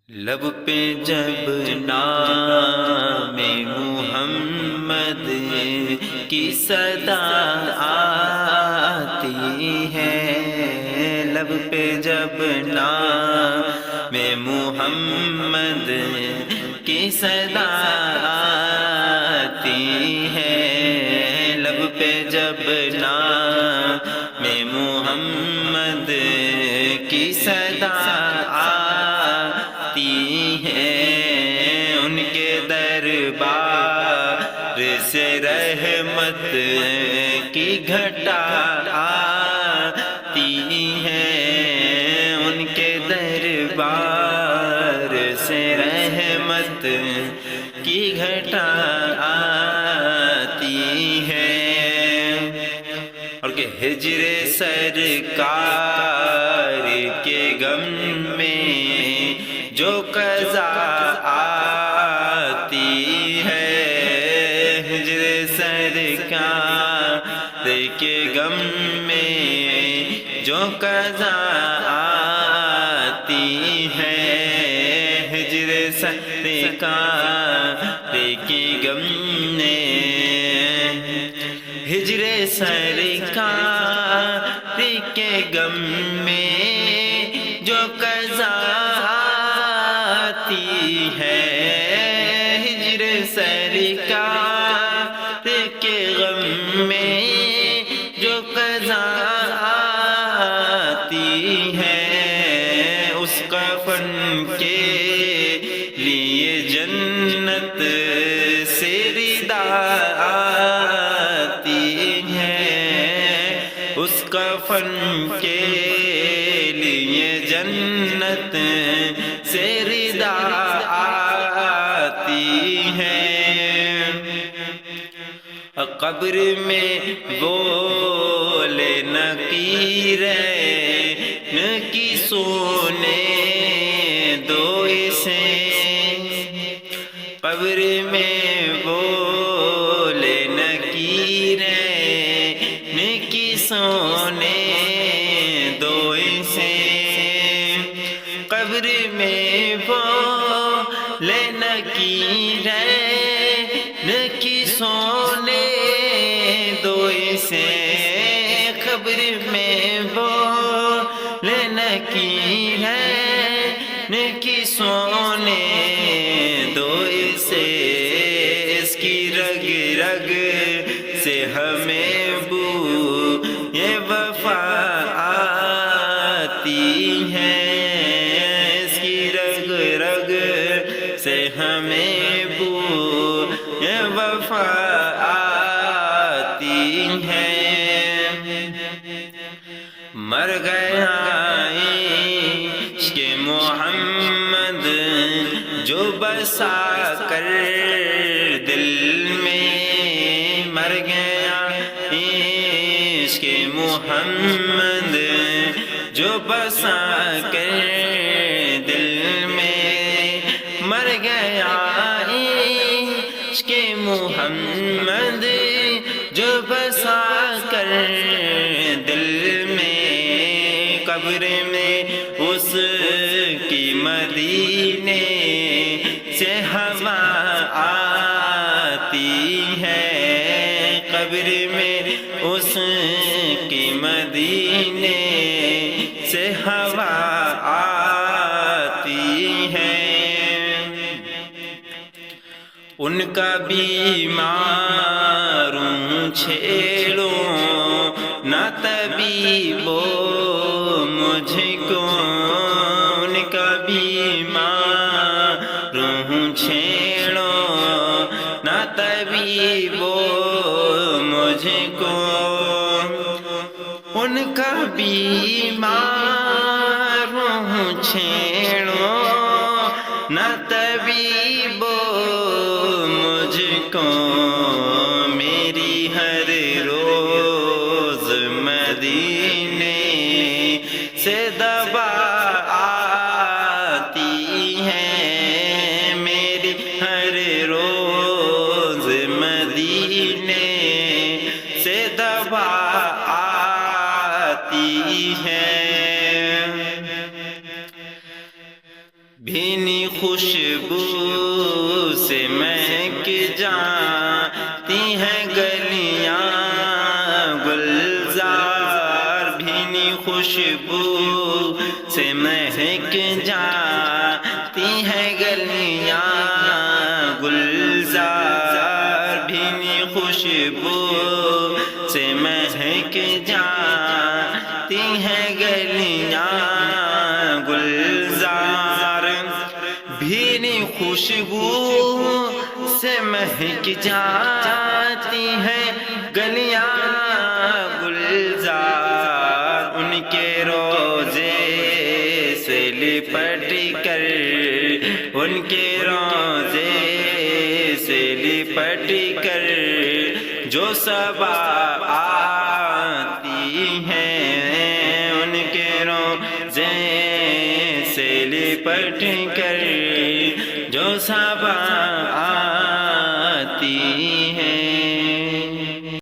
لب پہ جب نام محمد کی صدا آتی ہے، لب پہ جب نام محمد کی صدا آتی ہے، لب پہ جب نام محمد کی صدا ہے، ان کے دربار سے رحمت کی گھٹا آتی ہے، ان کے دربار سے رحمت کی گھٹا آتی ہے، اور کہ ہجر سرکار کے غم میں جو قضا آتی ہے، ہجر سرکار کے غم میں جو قضا آتی ہے، ہجر سرکار کے غم میں، ہجر سرکار کے غم میں جو قضا ہے، ہجر سرکار کے غم میں جو قضا آتی ہے، اس کفن کے لیے جنت سے ردا آتی ہے، اس کفن کے لیے جنت سے ردا آتی ہے، قبر میں بولے نکیرین کی سونے دو اسے، قبر میں بولے نکیرین کی سونے دو اسے، قبر میں بولے نکیرین کی سونے دو اسے، قبر میں بولے نکیرین کی سونے دو اسے، اس کی رگ رگ سے ہمیں بو یہ وفا آتی ہے، اس کی رگ رگ سے ہمیں بو یہ وفا آتی ہے، مر گیا عشق محمد جو بسا کر دل میں، مر گیا عشق محمد جو بسا کر دل میں، مر گیا عشق محمد جو بسا کر دل میں، قبر میں اس کی مدینے سے ہوا آتی ہے، قبر میں اس کی مدینے سے ہوا آتی ہے، ان کا بیماروں چھیڑو نہ طبیبو مجھ کو، ان کا بیماروں چھیڑو نہ طبیبو مجھ کو، ان کا بیماروں چھیڑو نہ طبیبو مجھ کو، میری ہر روز مدینے سے دوا آتی ہے، میری ہر روز مدینے سے دوا آتی ہے، بھینی خوشبو سے مہک جاتی ہیں گلیاں گلزار، بھینی خوشبو سے مہک جاتی ہیں گلیاں گلزار، بھینی خوشبو سے مہک جاتی ہیں گلیاں گلزار، بھینی خوشبو سے مہک جاتی ہیں گلیاں گلزار، ان کے روضے سے لپٹ کر، ان کے روضے سے لپٹ کر جو صبا آتی ہیں، ان کے روضے سے لپٹ کر جو صبا آتی ہیں۔